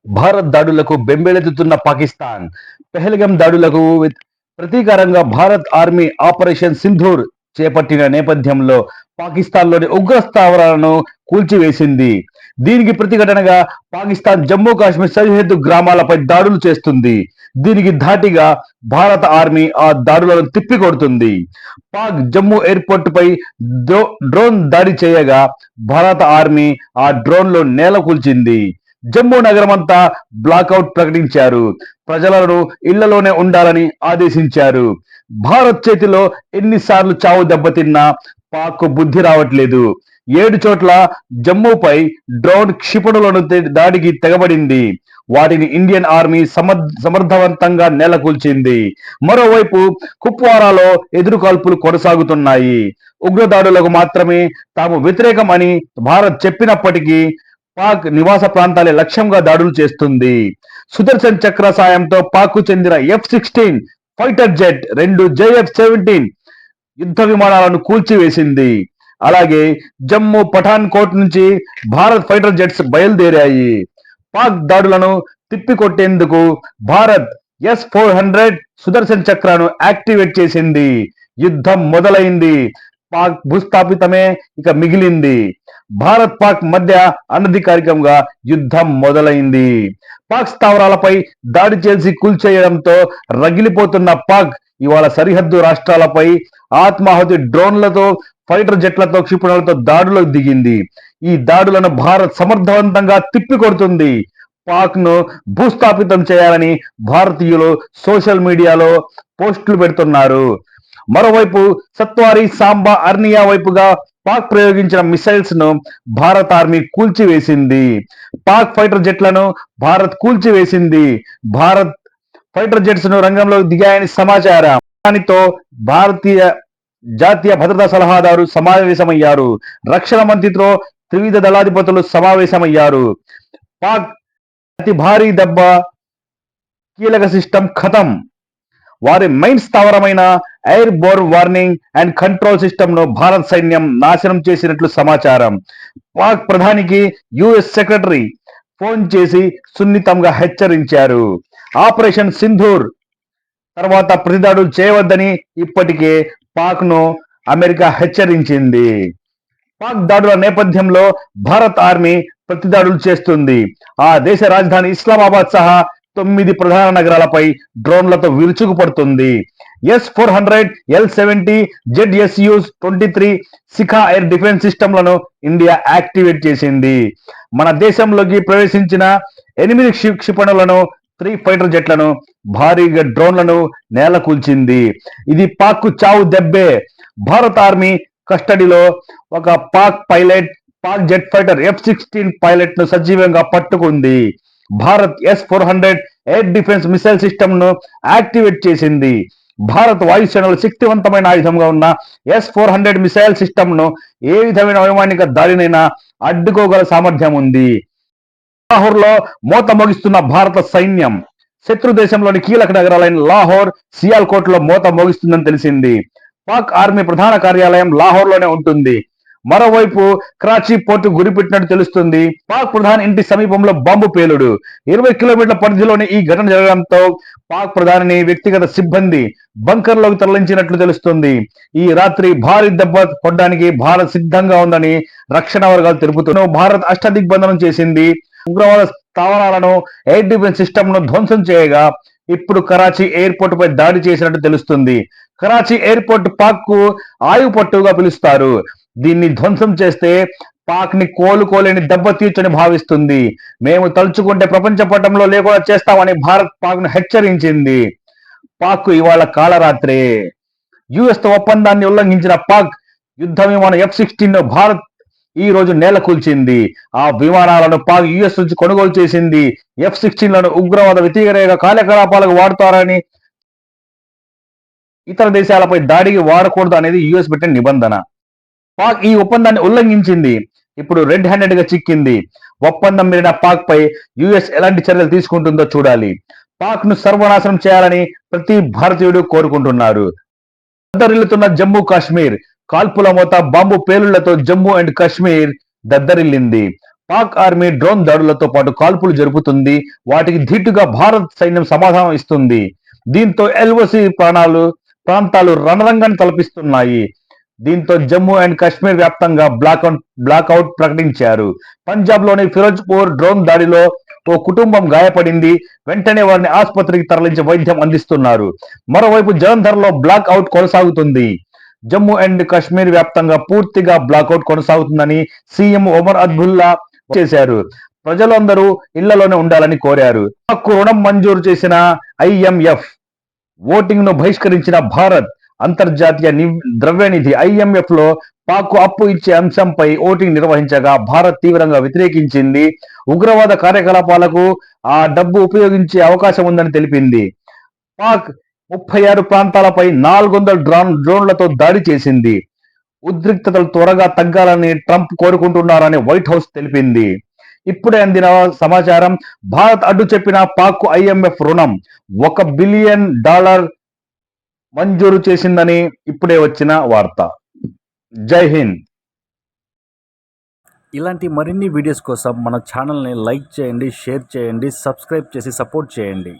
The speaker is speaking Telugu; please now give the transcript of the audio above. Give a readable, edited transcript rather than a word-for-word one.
భారత్ దాడులకు బెంబేలెత్తుతున్న పాకిస్తాన్. పెహల్గాం దాడులకు ప్రతీకారంగా భారత్ ఆర్మీ ఆపరేషన్ సింధూర్ చేపట్టిన నేపథ్యంలో పాకిస్తాన్లోని ఉగ్ర స్థావరాలను కూల్చివేసింది. దీనికి ప్రతిఘటనగా పాకిస్తాన్ జమ్మూ కాశ్మీర్ సరిహద్దు గ్రామాలపై దాడులు చేస్తుంది. దీనికి ధాటిగా భారత ఆర్మీ ఆ దాడులను తిప్పికొడుతుంది. పాక్ జమ్మూ ఎయిర్పోర్ట్ పై డ్రోన్ దాడి చేయగా భారత ఆర్మీ ఆ డ్రోన్లో నేల కూల్చింది. జమ్మూ నగరమంతా బ్లాకౌట్ ప్రకటించారు. ప్రజలను ఇళ్లలోనే ఉండాలని ఆదేశించారు. భారత్ చేతిలో ఎన్నిసార్లు చావు దెబ్బతిన్నా పాక్ బుద్ధి రావట్లేదు. 7 చోట్ల జమ్మూపై డ్రోన్ క్షిపణులను దాడికి తెగబడింది. వాటిని ఇండియన్ ఆర్మీ సమర్థవంతంగా నేలకూల్చింది. మరోవైపు కుప్వారాలో ఎదురుకాల్పులు కొనసాగుతున్నాయి. ఉగ్రదాడులకు మాత్రమే తాము వ్యతిరేకం అని భారత్ చెప్పినప్పటికీ పాక్ నివాస ప్రాంతాలే లక్ష్యంగా దాడులు చేస్తుంది. సుదర్శన్ చక్ర సాయంతో పాక్ చెందిన F-16 ఫైటర్ జెట్ 2 JF-17 యుద్ధ విమానాలను కూల్చివేసింది. అలాగే జమ్మూ పఠాన్ కోట్ నుంచి భారత్ ఫైటర్ జెట్స్ బయలుదేరాయి. పాక్ దాడులను తిప్పికొట్టేందుకు భారత్ S-400 సుదర్శన్ చక్రాను యాక్టివేట్ చేసింది. యుద్ధం మొదలైంది. పాక్ భూస్థాపితమే ఇక మిగిలింది. భారత్ పాక్ మధ్య అనధికారికంగా యుద్ధం మొదలైంది. పాక్ స్థావరాలపై దాడి చేసి కూల్చేయడంతో రగిలిపోతున్న పాక్ ఇవాళ సరిహద్దు రాష్ట్రాలపై ఆత్మాహుతి డ్రోన్లతో, ఫైటర్ జెట్లతో, క్షిపణులతో దాడులకు దిగింది. ఈ దాడులను భారత్ సమర్థవంతంగా తిప్పికొడుతుంది. పాక్ ను భూస్థాపితం చేయాలని భారతీయులు సోషల్ మీడియాలో పోస్టులు పెడుతున్నారు. మరోవైపు సత్వారి, సాంబా, అర్నియా వైపుగా పాక్ ప్రయోగించిన మిసైల్స్ ను భారత ఆర్మీ కూల్చివేసింది. పాక్ ఫైటర్ జెట్లను భారత్ కూల్చివేసింది. భారత్ ఫైటర్ జెట్స్ ను రంగంలోకి దిగాయని సమాచారం. దానితో భారతీయ జాతీయ భద్రతా సలహాదారు సమావేశమయ్యారు. రక్షణ మంత్రితో త్రివిధ దళాధిపతులు సమావేశమయ్యారు. పాక్ అతి భారీ దెబ్బ, కీలక సిస్టమ్ ఖతం. వారి మెయిన్ స్థావరమైన airborne warning and control system ను భారత సైన్యం నాశనం చేసినట్లు సమాచారం. పాక్ ప్రధానికి యుఎస్ సెక్రటరీ ఫోన్ చేసి సున్నితంగా హెచ్చరించారు. ఆపరేషన్ సింధూర్ తర్వాత ప్రతిదాడులు చేయవద్దని ఇప్పటికే పాక్ ను అమెరికా హెచ్చరించింది. పాక్ దాడుల నేపథ్యంలో భారత్ ఆర్మీ ప్రతిదాడులు చేస్తుంది. ఆ దేశ రాజధాని ఇస్లామాబాద్ సహా 9 ప్రధాన నగరాలపై డ్రోన్లతో విరుచుకుపడుతుంది. S-400, L-70, ZSU-23 శిఖా ఎయిర్ డిఫెన్స్ సిస్టమ్లను ఇండియా యాక్టివేట్ చేసింది. మన దేశంలోకి ప్రవేశించిన 8 క్షిపణులను, 3 ఫైటర్ జెట్లను, భారీగా డ్రోన్లను నేలకూల్చింది. ఇది పాక్ చావు దెబ్బే. భారత ఆర్మీ కస్టడీలో ఒక Pak jet fighter F-16 pilot ను సజీవంగా పట్టుకుంది. Bharat S-400 air defence missile system ను యాక్టివేట్ చేసింది. భారత్ వాయుసేనలో శక్తివంతమైన ఆయుధంగా ఉన్న S-400 మిసైల్ సిస్టమ్ ను ఏ విధమైన వైమానిక దాడినైనా అడ్డుకోగల సామర్థ్యం ఉంది. లాహోర్ లో మోత మోగిస్తున్న భారత సైన్యం శత్రు దేశంలోని కీలక నగరాలైన లాహోర్, సియాల్కోట్ లో మోత మోగిస్తుందని తెలిసింది. పాక్ ఆర్మీ ప్రధాన కార్యాలయం లాహోర్ లోనే ఉంటుంది. మరోవైపు కరాచీ పోర్టు గురిపెట్టినట్టు తెలుస్తుంది. పాక్ ప్రధాని ఇంటి సమీపంలో బాంబు పేలుడు. 20 కిలోమీటర్ల పరిధిలోని ఈ ఘటన జరగడంతో పాక్ ప్రధానిని వ్యక్తిగత సిబ్బంది బంకర్లోకి తరలించినట్లు తెలుస్తుంది. ఈ రాత్రి భారీ దెబ్బ కొట్టడానికి భారత్ సిద్ధంగా ఉందని రక్షణ వర్గాలు తెలుపుతున్నాయి. భారత్ అష్టదిగ్బంధనం చేసింది. ఉగ్రవాద స్థావరాలను, ఎయిర్ డిఫెన్స్ సిస్టమ్ ను ధ్వంసం చేయగా ఇప్పుడు కరాచీ ఎయిర్పోర్ట్ పై దాడి చేసినట్టు తెలుస్తుంది. కరాచీ ఎయిర్పోర్ట్ పాక్ కు ఆయుపట్టుగా పిలుస్తారు. దీన్ని ధ్వంసం చేస్తే పాక్ ని కోలుకోలేని దెబ్బ తీర్చని భావిస్తుంది. మేము తలుచుకుంటే ప్రపంచ పటంలో లేకుండా చేస్తామని భారత్ పాక్ ను హెచ్చరించింది. పాక్ ఇవాళ కాలరాత్రే. యుఎస్ తో ఒప్పందాన్ని ఉల్లంఘించిన పాక్ యుద్ధ విమానం F-16 ను భారత్ ఈ రోజు నేలకూల్చింది. ఆ విమానాలను పాక్ యుఎస్ నుంచి కొనుగోలు చేసింది. F-16 లను ఉగ్రవాద వ్యతిరేక కార్యకలాపాలకు వాడుతారని, ఇతర దేశాలపై దాడికి వాడకూడదు అనేది యుఎస్ పెట్టిన నిబంధన. పాక్ ఈ ఒప్పందాన్ని ఉల్లంఘించింది. ఇప్పుడు రెడ్ హ్యాండెడ్ గా చిక్కింది. ఒప్పందం మీరిన పాక్ పై యుఎస్ ఎలాంటి చర్యలు తీసుకుంటుందో చూడాలి. పాక్ ను సర్వనాశనం చేయాలని ప్రతి భారతీయుడు కోరుకుంటున్నారు. దద్దరిల్లుతున్న జమ్మూ కాశ్మీర్. కాల్పుల మోత, బాంబు పేలుళ్లతో జమ్మూ అండ్ కాశ్మీర్ దద్దరిల్లింది. పాక్ ఆర్మీ డ్రోన్ దాడులతో పాటు కాల్పులు జరుపుతుంది. వాటికి ధీటుగా భారత్ సైన్యం సమాధానం ఇస్తుంది. దీంతో ఎల్ఓసి ప్రాంతాలు రణరంగాన్ని తలపిస్తున్నాయి. దీంతో జమ్మూ అండ్ కాశ్మీర్ వ్యాప్తంగా బ్లాక్అవుట్ ప్రకటించారు. పంజాబ్ లోని ఫిరోజ్పూర్ డ్రోన్ దాడిలో ఓ కుటుంబం గాయపడింది. వెంటనే వారిని ఆసుపత్రికి తరలించి వైద్యం అందిస్తున్నారు. మరోవైపు జలంధర్ లో బ్లాక్ అవుట్ కొనసాగుతుంది. జమ్మూ అండ్ కాశ్మీర్ వ్యాప్తంగా పూర్తిగా బ్లాక్అవుట్ కొనసాగుతుందని సీఎం ఒమర్ అబ్దుల్లా చేశారు. ప్రజలందరూ ఇళ్లలోనే ఉండాలని కోరారు. పాక్ రుణం మంజూరు చేసిన ఐఎంఎఫ్ ఓటింగ్ ను బహిష్కరించిన భారత్. అంతర్జాతీయ ద్రవ్యనిధి ఐఎంఎఫ్ లో పాక్ అప్పు ఇచ్చే అంశంపై ఓటింగ్ నిర్వహించగా భారత్ తీవ్రంగా వ్యతిరేకించింది. ఉగ్రవాద కార్యకలాపాలకు ఆ డబ్బు ఉపయోగించే అవకాశం ఉందని తెలిపింది. పాక్ 36 ప్రాంతాలపై 400 డ్రోన్లతో దాడి చేసింది. ఉద్రిక్తతలు త్వరగా తగ్గాలని ట్రంప్ కోరుకుంటున్నారని వైట్ హౌస్ తెలిపింది. ఇప్పుడే అందిన సమాచారం. భారత్ అడ్డు చెప్పిన పాక్ ఐఎంఎఫ్ రుణం $1 బిలియన్ మంజూరు చేసిందని ఇప్పుడే వచ్చిన వార్త. జై హింద్. ఇలాంటి మరిన్ని వీడియోస్ కోసం మన ఛానల్ని లైక్ చేయండి, షేర్ చేయండి, సబ్స్క్రైబ్ చేసి సపోర్ట్ చేయండి.